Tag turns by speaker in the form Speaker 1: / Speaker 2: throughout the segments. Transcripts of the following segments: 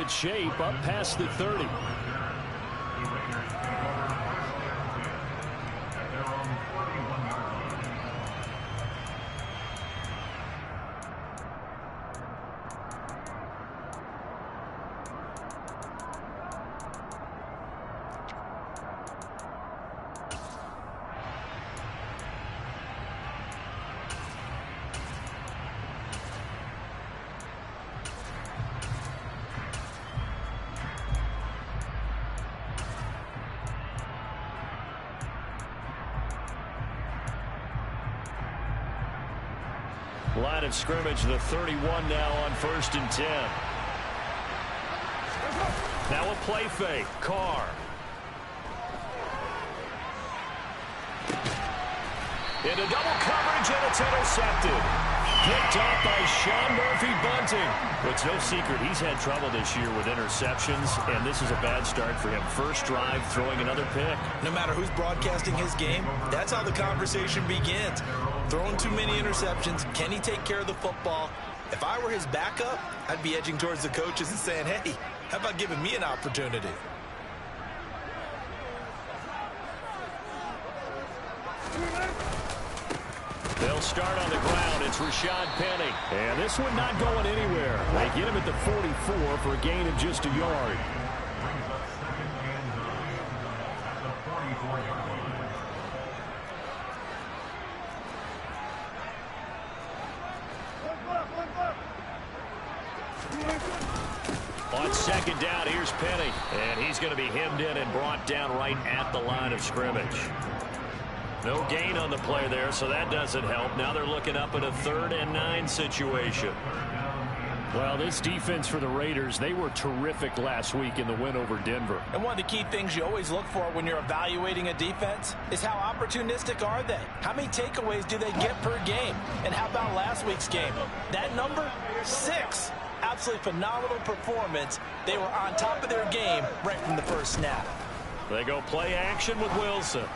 Speaker 1: good shape up past the 30. Line of scrimmage, the 31 now on 1st and 10. Now a play fake. Carr. Into double coverage, and it's intercepted. Picked off by Sean Murphy-Bunting. It's no secret he's had trouble this year with interceptions, and this is a bad start for him. First drive, throwing another pick.
Speaker 2: No matter who's broadcasting his game, that's how the conversation begins. Throwing too many interceptions. Can he take care of the football? If I were his backup, I'd be edging towards the coaches and saying, hey, how about giving me an opportunity?
Speaker 1: They'll start on the ground. It's Rashad Penny. And this one not going anywhere. They get him at the 44 for a gain of just a yard. On second down, here's Penny. And he's going to be hemmed in and brought down right at the line of scrimmage. No gain on the play there, so that doesn't help. Now they're looking up at a 3rd and 9 situation. Well, this defense for the Raiders, they were terrific last week in the win over Denver.
Speaker 2: And one of the key things you always look for when you're evaluating a defense is how opportunistic are they? How many takeaways do they get per game? And how about last week's game? That number? 6. Absolutely phenomenal performance. They were on top of their game right from the first snap.
Speaker 1: They go play action with Wilson.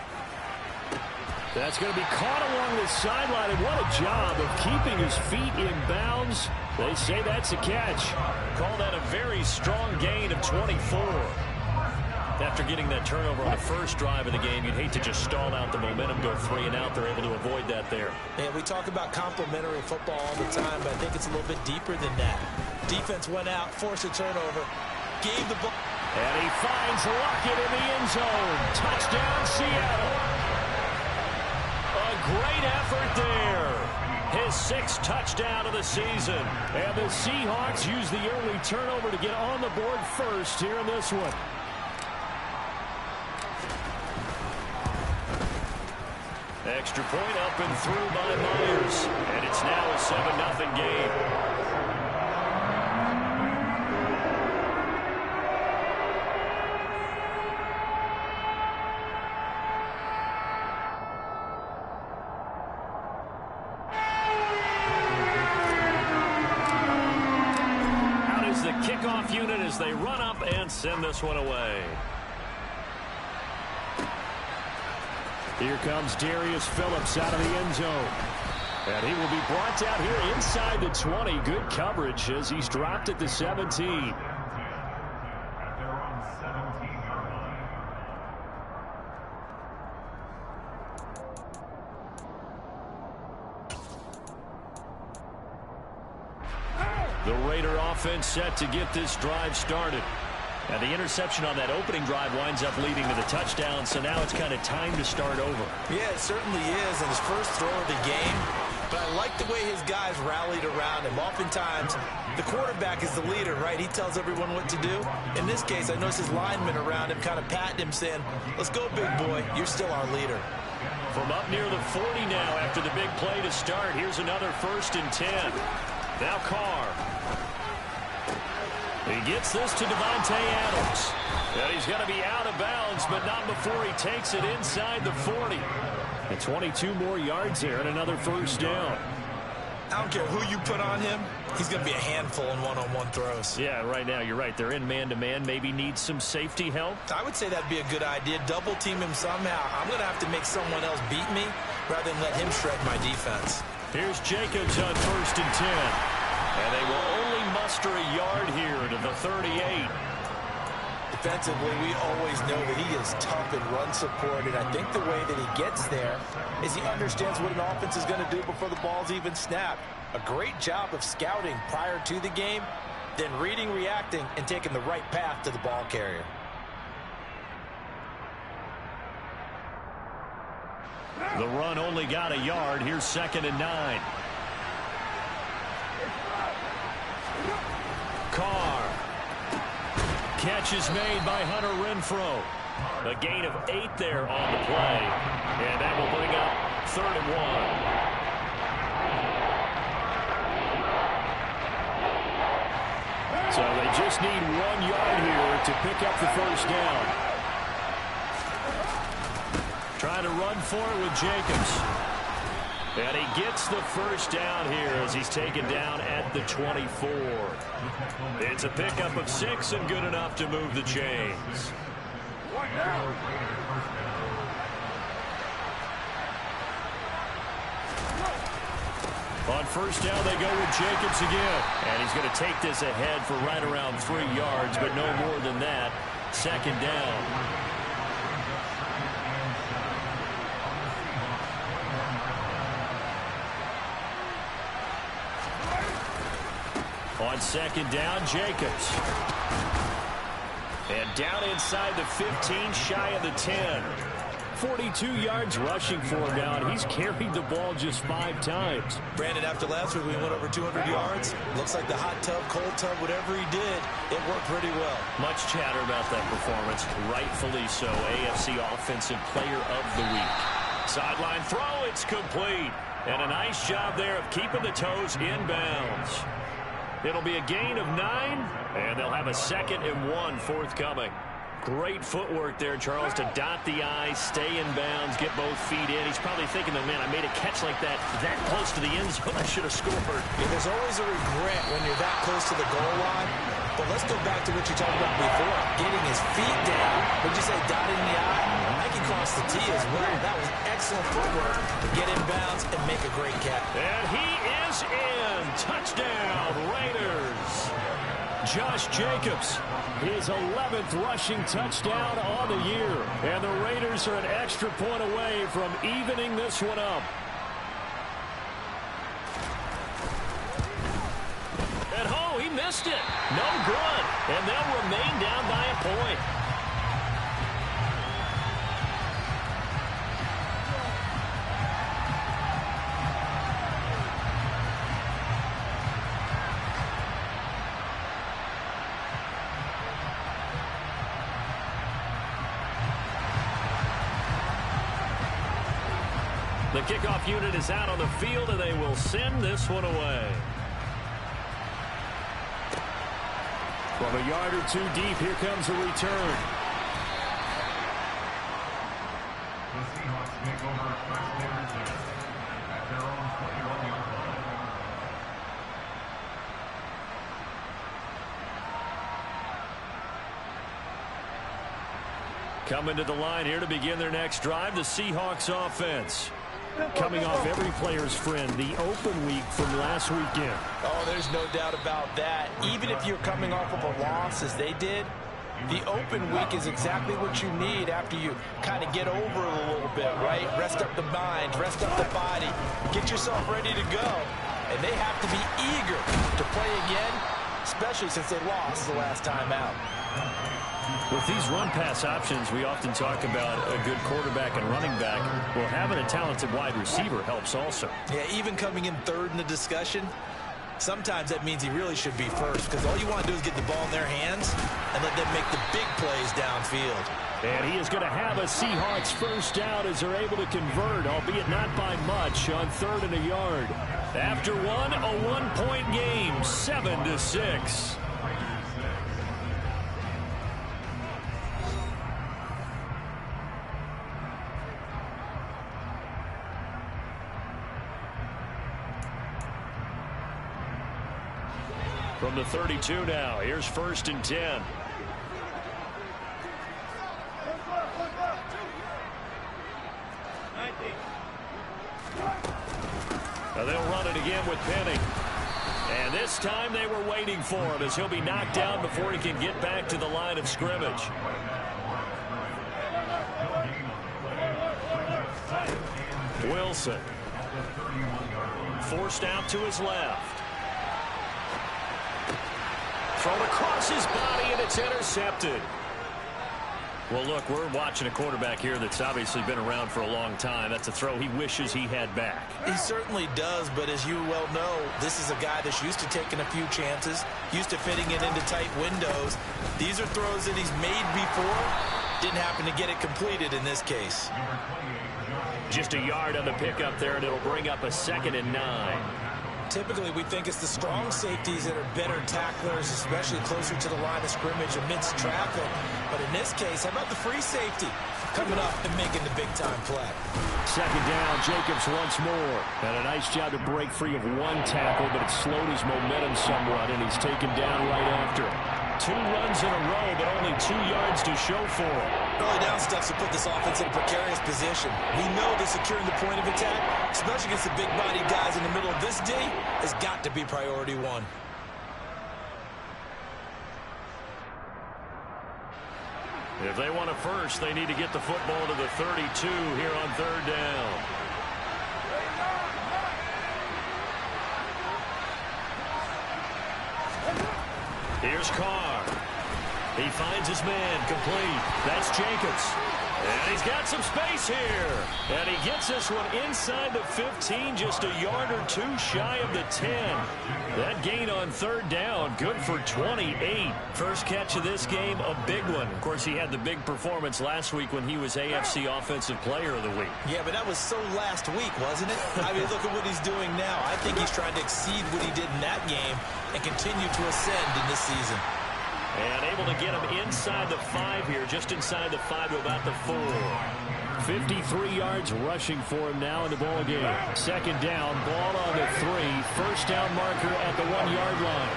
Speaker 1: That's going to be caught along the sideline, and what a job of keeping his feet in bounds. They say that's a catch. Call that a very strong gain of 24. After getting that turnover on the first drive of the game, you'd hate to just stall out the momentum, go 3 and out. They're able to avoid that there.
Speaker 2: And we talk about complementary football all the time, but I think it's a little bit deeper than that. Defense went out, forced a turnover, gave the ball.
Speaker 1: And he finds Lockett in the end zone. Touchdown, Seattle. Great effort there. His 6th touchdown of the season. And the Seahawks use the early turnover to get on the board first here in this one. Extra point up and through by Myers. And it's now a 7-0 game. Kickoff unit as they run up and send this one away. Here comes Darius Phillips out of the end zone. And he will be brought down here inside the 20. Good coverage as he's dropped at the 17. The Raider offense set to get this drive started. And the interception on that opening drive winds up leading to the touchdown, so now it's kind of time to start over.
Speaker 2: Yeah, it certainly is, and his first throw of the game. But I like the way his guys rallied around him. Oftentimes, the quarterback is the leader, right? He tells everyone what to do. In this case, I noticed his linemen around him kind of patting him, saying, let's go, big boy. You're still our leader.
Speaker 1: From up near the 40 now after the big play to start, here's another 1st and 10. Now Carr. He gets this to Devontae Adams. And he's going to be out of bounds, but not before he takes it inside the 40. And 22 more yards there and another 1st down.
Speaker 2: I don't care who you put on him. He's going to be a handful in one-on-one throws.
Speaker 1: Yeah, right now, you're right. They're in man-to-man. Maybe need some safety help.
Speaker 2: I would say that'd be a good idea. Double team him somehow. I'm going to have to make someone else beat me rather than let him shred my defense.
Speaker 1: Here's Jacobs on 1st and 10. And they will only muster a yard here to the 38.
Speaker 2: Defensively, we always know that he is tough in run support, and I think the way that he gets there is he understands what an offense is going to do before the ball's even snapped. A great job of scouting prior to the game, then reading, reacting, and taking the right path to the ball carrier.
Speaker 1: The run only got a yard. Here's 2nd and 9. Carr. Catch is made by Hunter Renfrow. A gain of 8 there on the play. And that will bring up 3rd and 1. So they just need 1 yard here to pick up the first down. Trying to run for it with Jacobs. And he gets the first down here as he's taken down at the 24. It's a pickup of 6 and good enough to move the chains. On first down, they go with Jacobs again. And he's going to take this ahead for right around 3 yards, but no more than that. 2nd down. On 2nd down, Jacobs. And down inside the 15, shy of the 10. 42 yards rushing for him now, and he's carried the ball just 5 times.
Speaker 2: Brandon, after last week we went over 200 yards. Looks like the hot tub, cold tub, whatever he did, it worked pretty well.
Speaker 1: Much chatter about that performance. Rightfully so. AFC Offensive Player of the Week. Sideline throw, it's complete. And a nice job there of keeping the toes in bounds. It'll be a gain of 9, and they'll have a 2nd and 1 forthcoming. Great footwork there, Charles, to dot the I, stay in bounds, get both feet in. He's probably thinking, man, I made a catch like that close to the end zone. I should have scored.
Speaker 2: Yeah, there's always a regret when you're that close to the goal line. But let's go back to what you talked about before. Getting his feet down. Would you say dotting the I? I think he crossed the T as well. That was excellent footwork to get in bounds and make a great catch.
Speaker 1: And he is in. Touchdown, Raiders. Josh Jacobs, his 11th rushing touchdown on the year. And the Raiders are an extra point away from evening this one up. And oh, he missed it. No good. And they'll remain down by a point. The kickoff unit is out on the field, and they will send this one away. From a yard or 2 deep, here comes a return.
Speaker 3: The Seahawks make over first and 10 at their own 21-yard line.
Speaker 1: Coming to the line here to begin their next drive, the Seahawks offense. Coming off every player's friend, the open week from last weekend.
Speaker 2: Oh, there's no doubt about that. Even if you're coming off of a loss as they did, the open week is exactly what you need after you kind of get over it a little bit, right? Rest up the mind, rest up the body, get yourself ready to go. And they have to be eager to play again, especially since they lost the last time out.
Speaker 1: With these run-pass options, we often talk about a good quarterback and running back. Well, having a talented wide receiver helps also.
Speaker 2: Yeah, even coming in third in the discussion, sometimes that means he really should be first, because all you want to do is get the ball in their hands and let them make the big plays downfield.
Speaker 1: And he is going to have a Seahawks first down as they're able to convert, albeit not by much, on 3rd and a yard. After one, a 1-point game, 7-6. From the 32 now, here's 1st and 10. Now they'll run it again with Penny. And this time they were waiting for him as he'll be knocked down before he can get back to the line of scrimmage. Wilson. Forced out to his left. Thrown across his body, and it's intercepted. Well, look, we're watching a quarterback here that's obviously been around for a long time. That's a throw he wishes he had back.
Speaker 2: He certainly does, but as you well know, this is a guy that's used to taking a few chances, used to fitting it into tight windows. These are throws that he's made before. Didn't happen to get it completed in this case.
Speaker 1: Just a yard on the pickup there, and it'll bring up a 2nd and 9.
Speaker 2: Typically, we think it's the strong safeties that are better tacklers, especially closer to the line of scrimmage amidst traffic. But in this case, how about the free safety coming up and making the big-time play?
Speaker 1: 2nd down, Jacobs once more. And a nice job to break free of one tackle, but it slowed his momentum somewhat, and he's taken down right after it. 2 runs in a row, but only 2 yards to show for it.
Speaker 2: Early down stuff to put this offense in a precarious position. We know that securing the point of attack, especially against the big-bodied guys in the middle of this D, has got to be priority 1.
Speaker 1: If they want a first, they need to get the football to the 32 here on 3rd down. Here's Carr. He finds his man complete. That's Jacobs. And he's got some space here. And he gets this one inside the 15, just a yard or 2 shy of the 10. That gain on 3rd down, good for 28. First catch of this game, a big one. Of course, he had the big performance last week when he was AFC Offensive Player of the Week.
Speaker 2: Yeah, but that was so last week, wasn't it? I mean, look at what he's doing now. I think he's trying to exceed what he did in that game and continue to ascend in this season.
Speaker 1: And able to get him inside the 5 here, just inside the 5 to about the 4. 53 yards rushing for him now in the ball game. 2nd down, ball on the 3. First down marker at the 1-yard line.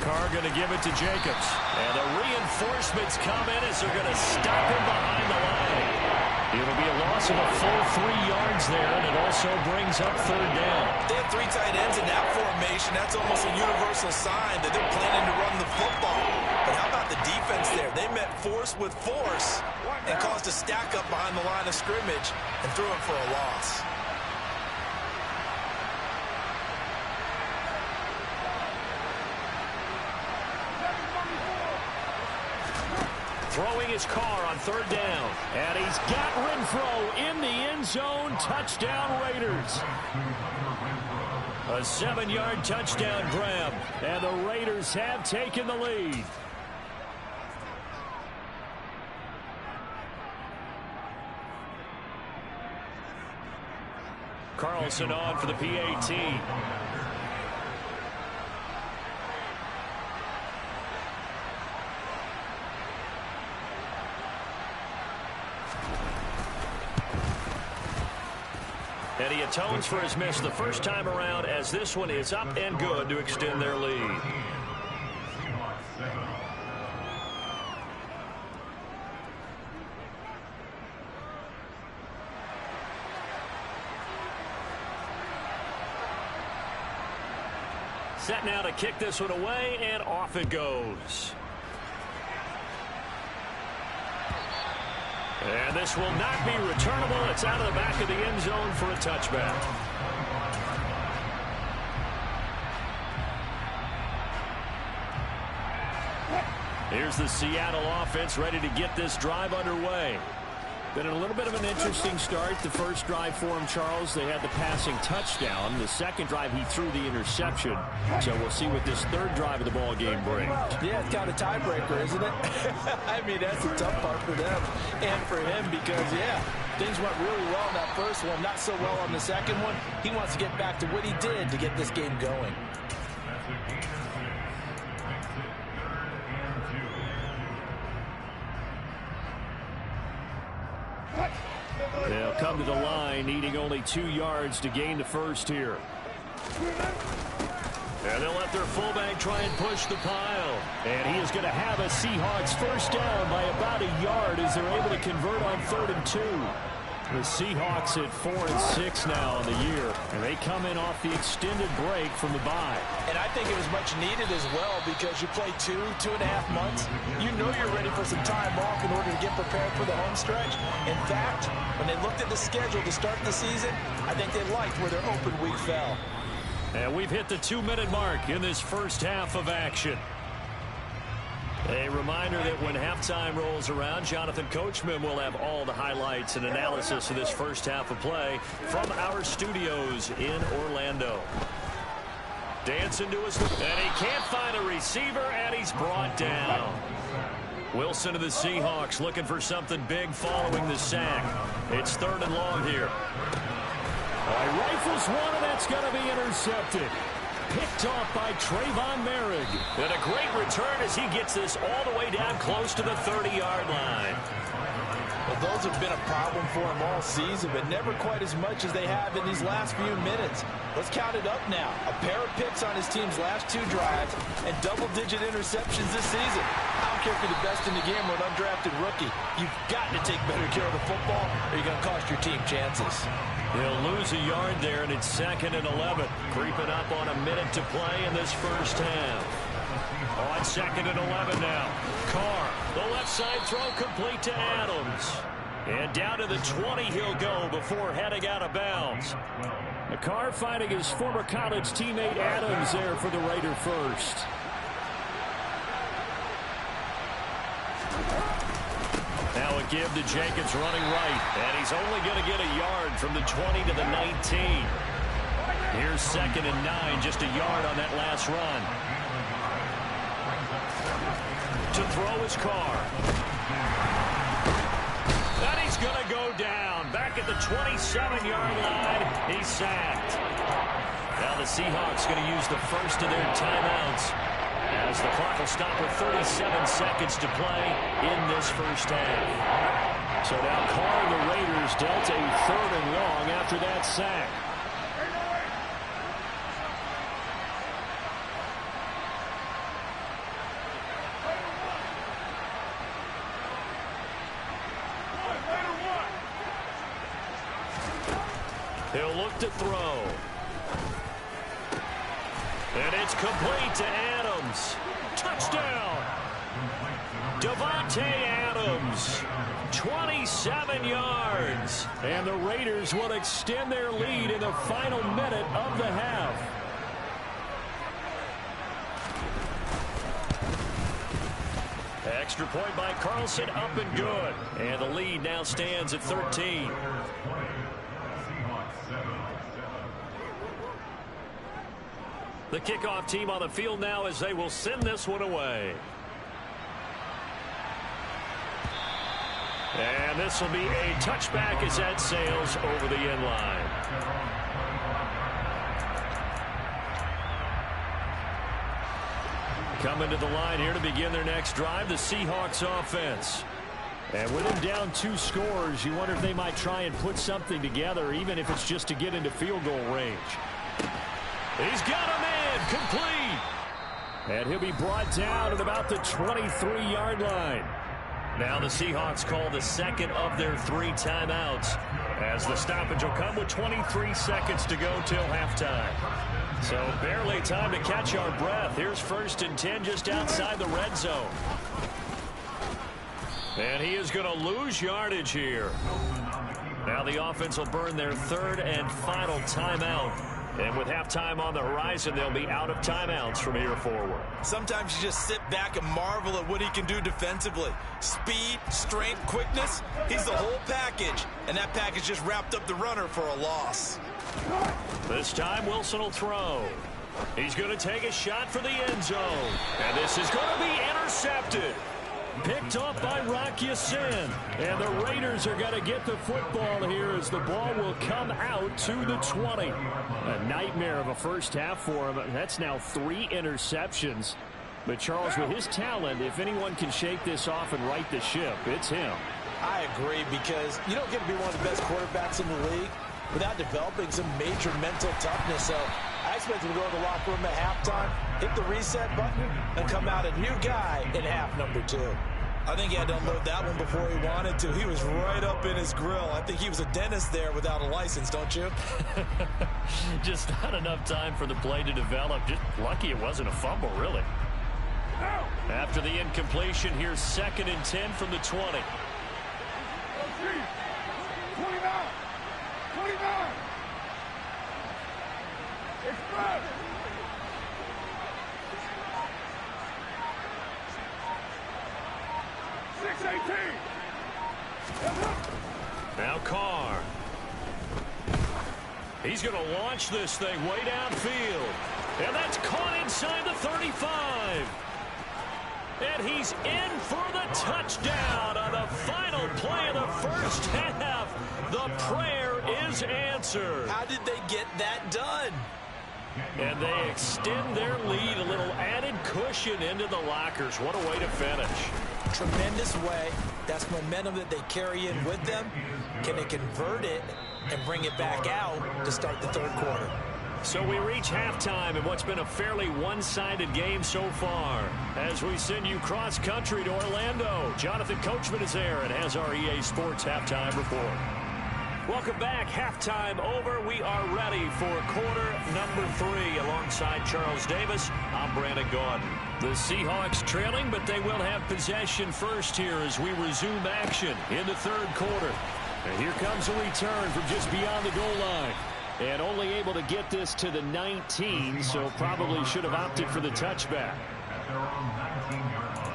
Speaker 1: Carr going to give it to Jacobs. And the reinforcements come in as they're going to stop him behind the line. It'll be a loss of a full 3 yards there, and it also brings up 3rd down.
Speaker 2: They have 3 tight ends in that formation. That's almost a universal sign that they're planning to run the football. But how about the defense there? They met force with force and caused a stack up behind the line of scrimmage and threw it for a loss.
Speaker 1: Throwing his Carr on 3rd down. And he's got Renfro in the end zone. Touchdown, Raiders. A 7-yard touchdown grab. And the Raiders have taken the lead. Carlson on for the PAT. And he atones for his miss the first time around as this one is up and good to extend their lead. Set now to kick this one away, and off it goes. And this will not be returnable. It's out of the back of the end zone for a touchback. Here's the Seattle offense ready to get this drive underway. Been a little bit of an interesting start. The first drive for him, Charles, they had the passing touchdown. The second drive, he threw the interception. So we'll see what this 3rd drive of the ball game brings.
Speaker 2: Yeah, it's kind of a tiebreaker, isn't it? I mean, that's a tough part for them and for him because, yeah, things went really well in that first one, not so well on the second one. He wants to get back to what he did to get this game going.
Speaker 1: They'll come to the line, needing only 2 yards to gain the first here. And they'll let their fullback try and push the pile. And he is going to have a Seahawks first down by about a yard as they're able to convert on 3rd and 2. The Seahawks at 4-6 now on the year, and they come in off the extended break from the bye.
Speaker 2: And I think it was much needed as well because you play 2.5 months. You know you're ready for some time off in order to get prepared for the home stretch. In fact, when they looked at the schedule to start the season, I think they liked where their open week fell.
Speaker 1: And we've hit the 2-minute mark in this first half of action. A reminder that when halftime rolls around, Jonathan Coachman will have all the highlights and analysis of this first half of play from our studios in Orlando. Dancing to his, and he can't find a receiver, and he's brought down. Wilson of the Seahawks looking for something big following the sack. It's 3rd and long here. Rifles one, and that's going to be intercepted. Picked off by Trayvon Merrick. And a great return as he gets this all the way down close to the 30-yard line.
Speaker 2: Well, those have been a problem for him all season, but never quite as much as they have in these last few minutes. Let's count it up now. A pair of picks on his team's last 2 drives and double-digit interceptions this season. I don't care if you're the best in the game or an undrafted rookie. You've got to take better care of the football or you're going to cost your team chances.
Speaker 1: He'll lose a yard there, and it's 2nd and 11. Creeping up on a minute to play in this first half. On 2nd and 11 now. Carr, the left side throw complete to Adams. And down to the 20 he'll go before heading out of bounds. Carr finding his former college teammate Adams there for the Raider first. Now a give to Jacobs running right. And he's only going to get a yard from the 20 to the 19. Here's 2nd and 9, just a yard on that last run. To throw his Carr. And he's going to go down. Back at the 27-yard line. He's sacked. Now the Seahawks going to use the first of their timeouts as the clock will stop with 37 seconds to play in this first half. So now Carr and the Raiders dealt a 3rd and long after that sack. He'll look to throw. And it's complete to Adams. Touchdown. Davante Adams. 27 yards. And the Raiders will extend their lead in the final minute of the half. Extra point by Carlson, up and good. And the lead now stands at 13. The kickoff team on the field now as they will send this one away. And this will be a touchback as that sails over the end line. Coming to the line here to begin their next drive, the Seahawks offense. And with them down 2 scores, you wonder if they might try and put something together, even if it's just to get into field goal range. He's got a man complete. And he'll be brought down at about the 23-yard line. Now the Seahawks call the 2nd of their 3 timeouts as the stoppage will come with 23 seconds to go till halftime. So barely time to catch our breath. Here's 1st and 10 just outside the red zone. And he is going to lose yardage here. Now the offense will burn their 3rd and final timeout. And with halftime on the horizon, they'll be out of timeouts from here forward.
Speaker 2: Sometimes you just sit back and marvel at what he can do defensively. Speed, strength, quickness, he's the whole package. And that package just wrapped up the runner for a loss.
Speaker 1: This time Wilson will throw. He's going to take a shot for the end zone. And this is going to be intercepted. Picked off by Rock Ya-Sin. And the Raiders are going to get the football here as the ball will come out to the 20. A nightmare of a first half for him. That's now 3 interceptions. But Charles, with his talent, if anyone can shake this off and right the ship, it's him.
Speaker 2: I agree, because you don't get to be one of the best quarterbacks in the league without developing some major mental toughness. So I expect him to go to the locker room at halftime, hit the reset button, and come out a new guy in half number 2. I think he had to unload that one before he wanted to. He was right up in his grill. I think he was a dentist there without a license, don't you?
Speaker 1: Just not enough time for the play to develop. Just lucky it wasn't a fumble, really. After the incompletion, here's 2nd and 10 from the 20.
Speaker 3: 29. 29. Express.
Speaker 1: Now Carr. He's going to launch this thing way downfield. And that's caught inside the 35. And he's in for the touchdown on the final play of the first half. The prayer is answered.
Speaker 2: How did they get that done?
Speaker 1: And they extend their lead, a little added cushion into the lockers. What a way to finish.
Speaker 2: Tremendous way. That's momentum that they carry in with them. Can they convert it and bring it back out to start the third quarter?
Speaker 1: So we reach halftime in what's been a fairly one-sided game so far. As we send you cross-country to Orlando, Jonathan Coachman is there and has our EA Sports halftime report. Welcome back. Halftime over. We are ready for quarter number 3. Alongside Charles Davis, I'm Brandon Gaudin. The Seahawks trailing, but they will have possession first here as we resume action in the third quarter. And here comes a return from just beyond the goal line. And only able to get this to the 19, so probably should have opted for the touchback.
Speaker 3: At their own 19-yard line.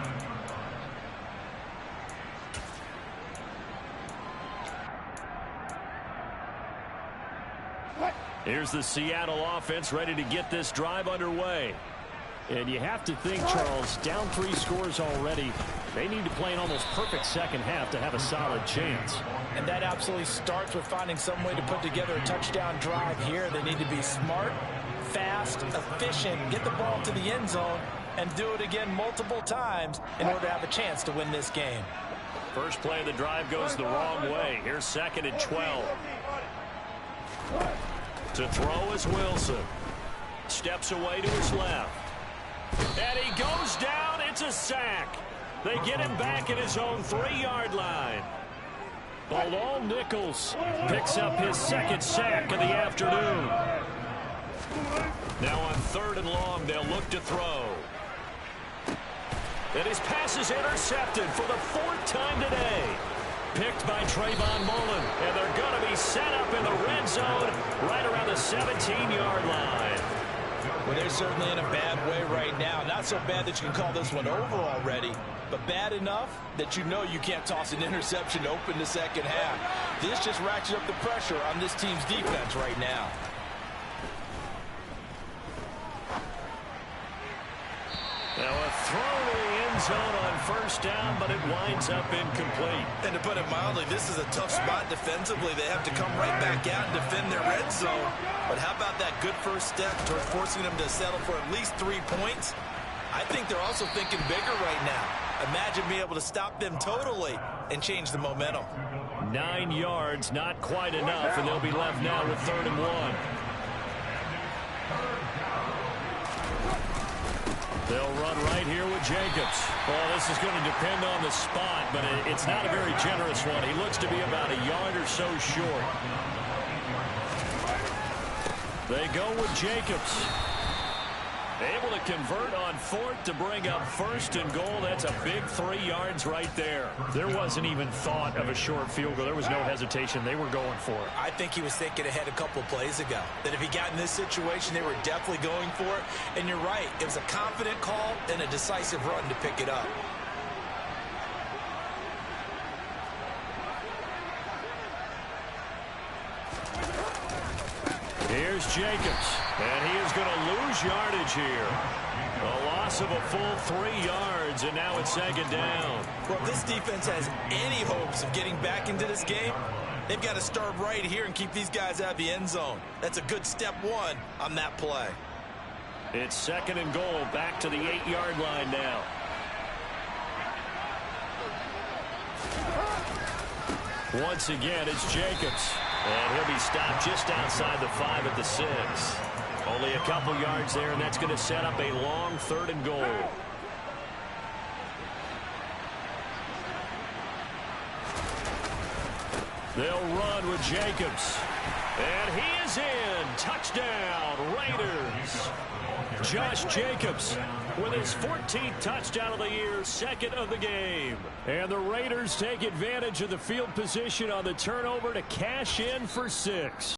Speaker 1: Here's the Seattle offense ready to get this drive underway. And you have to think, Charles, down 3 scores already. They need to play an almost perfect second half to have a solid chance.
Speaker 2: And that absolutely starts with finding some way to put together a touchdown drive here. They need to be smart, fast, efficient, get the ball to the end zone, and do it again multiple times in order to have a chance to win this game.
Speaker 1: First play of the drive goes the wrong way. Here's 2nd and 12. To throw is Wilson. Steps away to his left. And he goes down. It's a sack. They get him back at his own 3-yard line. Bilal Nichols picks up his 2nd sack of the afternoon. Now on 3rd and long, they'll look to throw. And his pass is intercepted for the 4th time today. Picked by Trayvon Mullen. And they're going to be set up in the red zone right around the 17-yard line.
Speaker 2: Well, they're certainly in a bad way right now. Not so bad that you can call this one over already, but bad enough that you know you can't toss an interception to open the second half. This just ratchets up the pressure on this team's defense right now.
Speaker 1: Now a throw to the end zone on 1st down, but it winds up incomplete.
Speaker 2: And to put it mildly, this is a tough spot defensively. They have to come right back out and defend their red zone. But how about that good first step towards forcing them to settle for at least 3 points? I think they're also thinking bigger right now. Imagine being able to stop them totally and change the momentum.
Speaker 1: 9 yards, not quite enough, and they'll be left now with 3rd and 1. They'll run right here with Jacobs. Well, this is going to depend on the spot, but it's not a very generous one. He looks to be about a yard or so short. They go with Jacobs. Able to convert on 4th to bring up 1st and goal. That's a big 3 yards right there. There wasn't even thought of a short field goal. There was no hesitation. They were going for it.
Speaker 2: I think he was thinking ahead a couple of plays ago. That if he got in this situation, they were definitely going for it. And you're right. It was a confident call and a decisive run to pick it up.
Speaker 1: Here's Jacobs, and he is going to lose yardage here. A loss of a full 3 yards, and now it's 2nd down.
Speaker 2: Well, if this defense has any hopes of getting back into this game, they've got to start right here and keep these guys out of the end zone. That's a good step 1 on that play.
Speaker 1: It's 2nd and goal, back to the 8-yard line now. Once again, it's Jacobs. And he'll be stopped just outside the 5 at the 6. Only a couple yards there, and that's going to set up a long 3rd and goal. They'll run with Jacobs. And he is in. Touchdown, Raiders. Josh Jacobs with his 14th touchdown of the year, second of the game. And the Raiders take advantage of the field position on the turnover to cash in for 6.